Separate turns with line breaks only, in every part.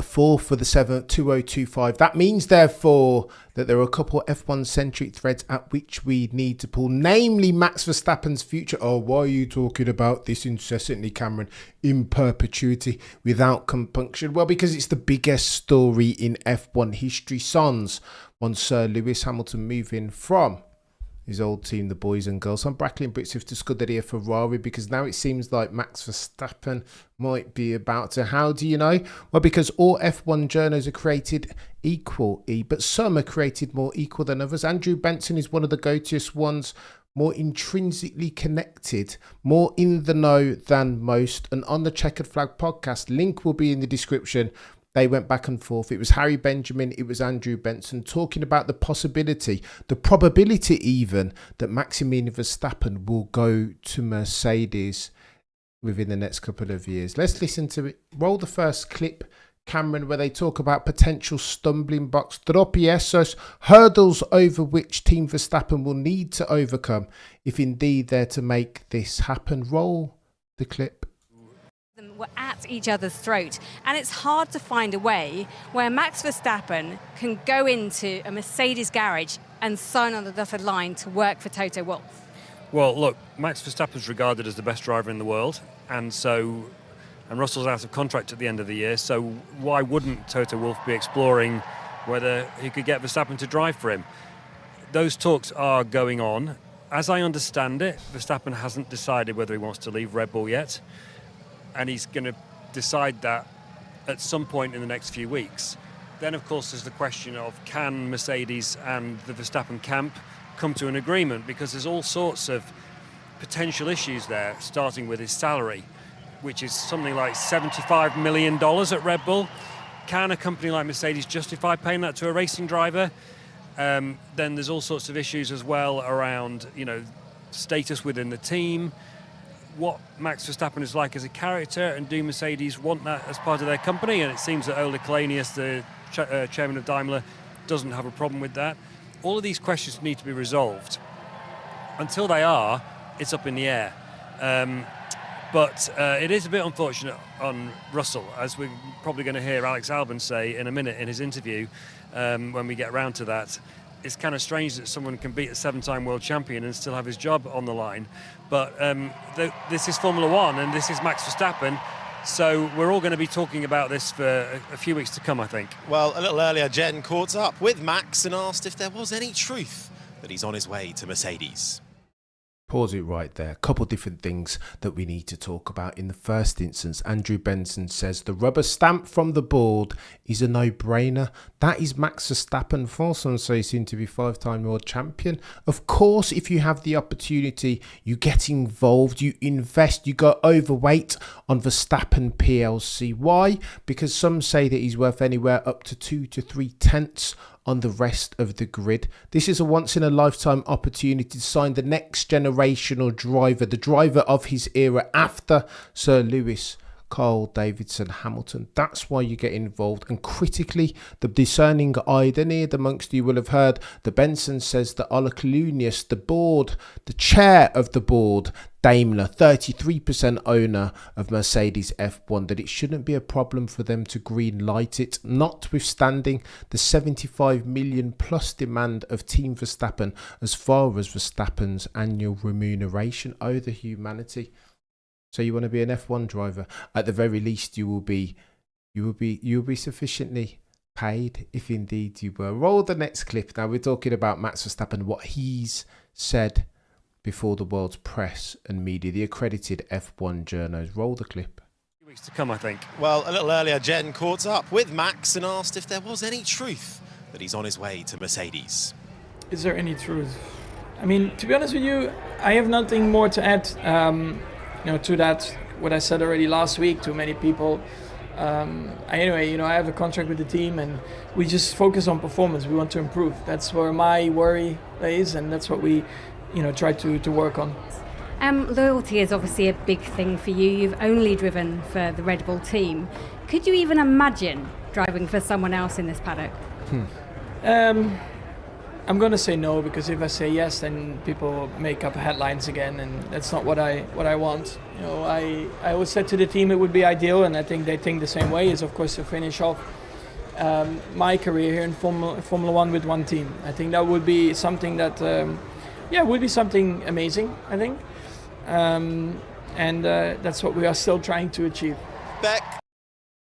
the 4th for the 7th, 2025. That means, therefore, that there are a couple F1-centric threads at which we need to pull, namely Max Verstappen's future. Oh, why are you talking about this incessantly, Cameron, in perpetuity without compunction? Well, because it's the biggest story in F1 history. Sans one Sir Lewis Hamilton moving from his old team, the boys and girls, on Brackley Brits to Scuderia Ferrari, because now it seems like Max Verstappen might be about to. How do you know? Well, because all F1 journos are created equal, but some are created more equal than others. Andrew Benson is one of the go-toest ones, more intrinsically connected, more in the know than most. And on the Checkered Flag podcast, link will be in the description. They went back and forth. It was Harry Benjamin, it was Andrew Benson, talking about the possibility, the probability even, that Maximilian Verstappen will go to Mercedes within the next couple of years. Let's listen to it. Roll the first clip, Cameron, where they talk about potential stumbling blocks, tropiezos, hurdles over which Team Verstappen will need to overcome if indeed they're to make this happen. Roll the clip.
We're at each other's throat, and it's hard to find a way where Max Verstappen can go into a Mercedes garage and sign on the dotted line to work for Toto Wolff.
Well, look, Max Verstappen's regarded as the best driver in the world, and Russell's out of contract at the end of the year, so why wouldn't Toto Wolff be exploring whether he could get Verstappen to drive for him? Those talks are going on. As I understand it, Verstappen hasn't decided whether he wants to leave Red Bull yet, and he's going to decide that at some point in the next few weeks. Then, of course, there's the question of, can Mercedes and the Verstappen camp come to an agreement? Because there's all sorts of potential issues there, starting with his salary, which is something like $75 million at Red Bull. Can a company like Mercedes justify paying that to a racing driver? Then there's all sorts of issues as well around, status within the team, what Max Verstappen is like as a character, and do Mercedes want that as part of their company? And it seems that Ole Kalenius, the chairman of Daimler, doesn't have a problem with that. All of these questions need to be resolved. Until they are, it's up in the air. But it is a bit unfortunate on Russell, as we're probably going to hear Alex Albon say in a minute in his interview when we get round to that. It's kind of strange that someone can beat a 7-time world champion and still have his job on the line. But this is Formula One, and this is Max Verstappen. So we're all going to be talking about this for a few weeks to come, I think.
Well, a little earlier, Jen caught up with Max and asked if there was any truth that he's on his way to Mercedes.
Pause it right there. A couple different things that we need to talk about. In the first instance, Andrew Benson says the rubber stamp from the board is a no-brainer. That is Max Verstappen, for some say soon to be 5-time world champion. Of course, if you have the opportunity, you get involved, you invest, you go overweight on Verstappen PLC. Why? Because some say that he's worth anywhere up to 2 to 3 tenths on the rest of the grid. This is a once-in-a-lifetime opportunity to sign the next generational driver, the driver of his era after Sir Lewis, Carl Davidson, Hamilton. That's why you get involved. And critically, the discerning eye amongst you will have heard that Benson says that Ole Kalenius, the board, the chair of the board, Daimler, 33% owner of Mercedes F1, that it shouldn't be a problem for them to green light it, notwithstanding the 75 million plus demand of Team Verstappen as far as Verstappen's annual remuneration. Oh, the humanity. So you want to be an F1 driver? At the very least, you will be sufficiently paid, if indeed you were. Roll the next clip. Now we're talking about Max Verstappen, what he's said before the world's press and media, the accredited F1 journos. Roll the clip.
A few weeks to come, I think.
Well, a little earlier, Jen caught up with Max and asked if there was any truth that he's on his way to Mercedes.
Is there any truth? I mean, to be honest with you, I have nothing more to add. To that, what I said already last week to many people. I have a contract with the team, and we just focus on performance. We want to improve. That's where my worry lays, and that's what we, try to work on.
Loyalty is obviously a big thing for you. You've only driven for the Red Bull team. Could you even imagine driving for someone else in this paddock?
I I'm going to say no, because if I say yes, then people make up headlines again, and that's not what I want. You know, I always said to the team it would be ideal, and I think they think the same way, is of course to finish off my career here in Formula One with one team. I think that would be something that, would be something amazing, I think. And that's what we are still trying to achieve.
Beck.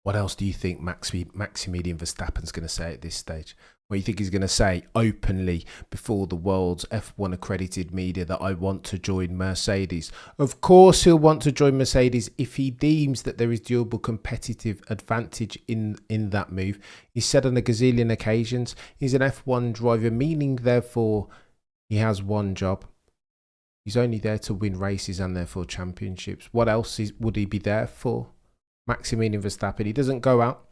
What else do you think Maximilian Verstappen's going to say at this stage? What do you think he's going to say openly before the world's F1 accredited media that I want to join Mercedes? Of course he'll want to join Mercedes if he deems that there is durable competitive advantage in that move. He said on a gazillion occasions he's an F1 driver, meaning therefore he has one job. He's only there to win races and therefore championships. What else would he be there for? Maximilian Verstappen, he doesn't go out.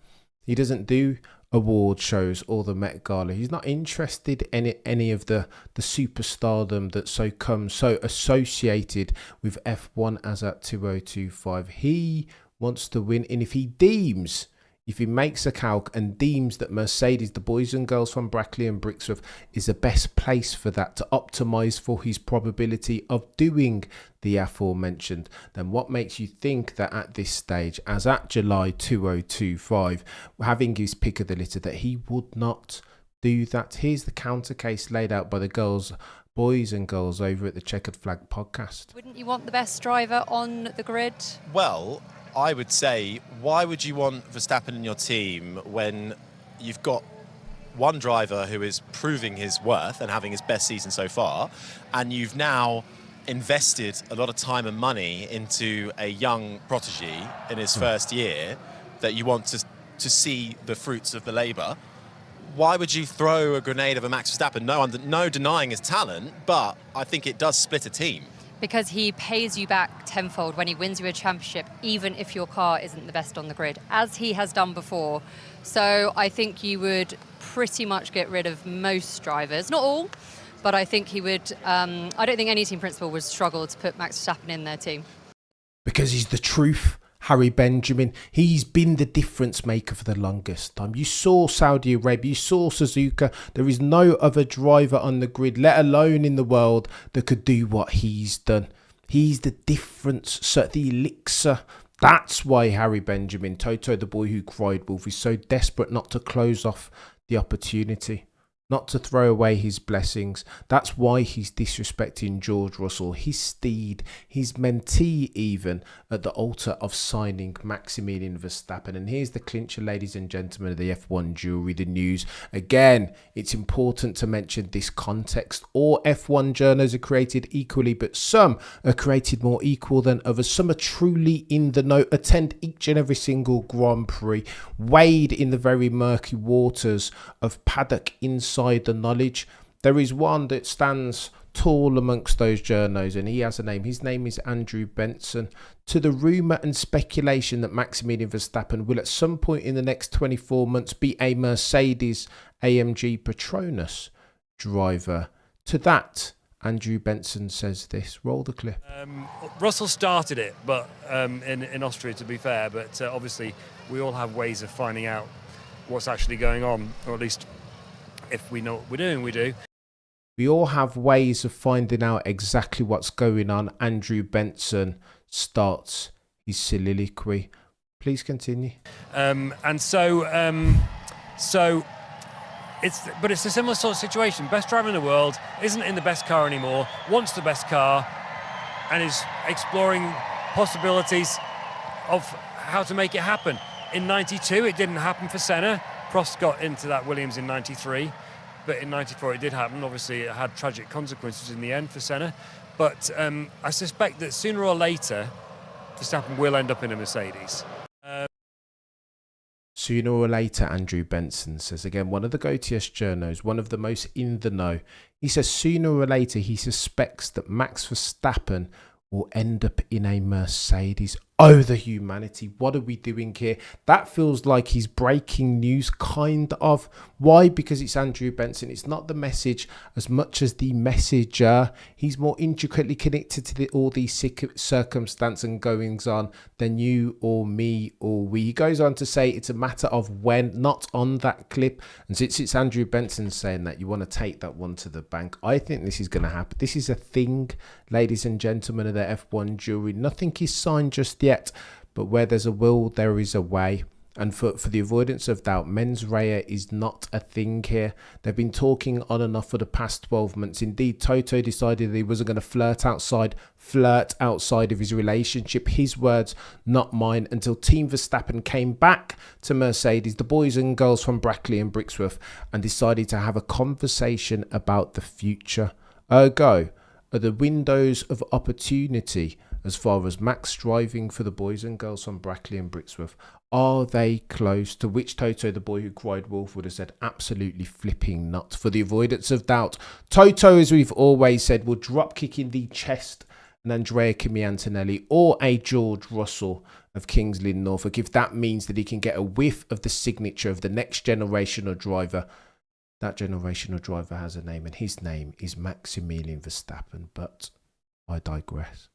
He doesn't do award shows or the Met Gala. He's not interested in any of the superstardom that comes so associated with F1 as at 2025. He wants to win, and if he makes a calc and deems that Mercedes, the boys and girls from Brackley and Brixworth, is the best place for that to optimise for his probability of doing the aforementioned, then what makes you think that at this stage, as at July 2025, having his pick of the litter, that he would not do that? Here's the counter case laid out by the boys and girls over at the Checkered Flag podcast.
Wouldn't you want the best driver on the grid?
Well, I would say, why would you want Verstappen in your team when you've got one driver who is proving his worth and having his best season so far, and you've now invested a lot of time and money into a young protege in his first year that you want to see the fruits of the labour? Why would you throw a grenade of a Max Verstappen? No denying his talent, but I think it does split a team.
Because he pays you back tenfold when he wins you a championship, even if your car isn't the best on the grid, as he has done before. So I think you would pretty much get rid of most drivers, not all, but I think he would. I don't think any team principal would struggle to put Max Verstappen in their team.
Because he's the truth, Harry Benjamin. He's been the difference maker for the longest time. You saw Saudi Arabia, you saw Suzuka. There is no other driver on the grid, let alone in the world, that could do what he's done. He's the difference, the elixir. That's why Harry Benjamin, Toto the boy who cried wolf, is so desperate not to close off the opportunity, not to throw away his blessings. That's why he's disrespecting George Russell, his steed, his mentee even, at the altar of signing Maximilian Verstappen. And here's the clincher, ladies and gentlemen of the F1 jury, the news. Again, it's important to mention this context. All F1 journos are created equally, but some are created more equal than others. Some are truly in the know, attend each and every single Grand Prix, wade in the very murky waters of paddock inside the knowledge. There is one that stands tall amongst those journos, and he has a name. His name is Andrew Benson. To the rumour and speculation that Maximilian Verstappen will at some point in the next 24 months be a Mercedes AMG Petronas driver, to that Andrew Benson says this. Roll the clip.
Russell started it, but in Austria, to be fair, but obviously we all have ways of finding out what's actually going on, or at least if we know what we're doing, we do.
We all have ways of finding out exactly what's going on. Andrew Benson starts his soliloquy. Please continue.
So it's a similar sort of situation. Best driver in the world, isn't in the best car anymore, wants the best car, and is exploring possibilities of how to make it happen. In 92, it didn't happen for Senna. Prost got into that Williams in 93. But in 94 it did happen. Obviously it had tragic consequences in the end for Senna. But I suspect that sooner or later Verstappen will end up in a Mercedes.
Sooner or later, Andrew Benson says, again, one of the GoTS journos, one of the most in the know. He says sooner or later he suspects that Max Verstappen will end up in a Mercedes. Oh, the humanity. What are we doing here? That feels like he's breaking news, kind of. Why? Because it's Andrew Benson. It's not the message as much as the messenger. He's more intricately connected to all these circumstances and goings on than you or me or we. He goes on to say it's a matter of when, not on that clip. And since it's Andrew Benson saying that, you want to take that one to the bank. I think this is going to happen. This is a thing, ladies and gentlemen of the F1 jury. Nothing is signed just yet, but where there's a will, there is a way. And for the avoidance of doubt, mens rea is not a thing here. They've been talking on and off for the past 12 months. Indeed, Toto decided he wasn't going to flirt outside of his relationship. His words, not mine, until Team Verstappen came back to Mercedes, the boys and girls from Brackley and Brixworth, and decided to have a conversation about the future. Ergo, are the windows of opportunity as far as Max driving for the boys and girls from Brackley and Brixworth, are they close? To which Toto, the boy who cried wolf, would have said absolutely flipping not. For the avoidance of doubt, Toto, as we've always said, will drop kick in the chest an Andrea Kimi Antonelli or a George Russell of Kings Lynn Norfolk, if that means that he can get a whiff of the signature of the next generational driver. That generational driver has a name, and his name is Maximilian Verstappen. But I digress.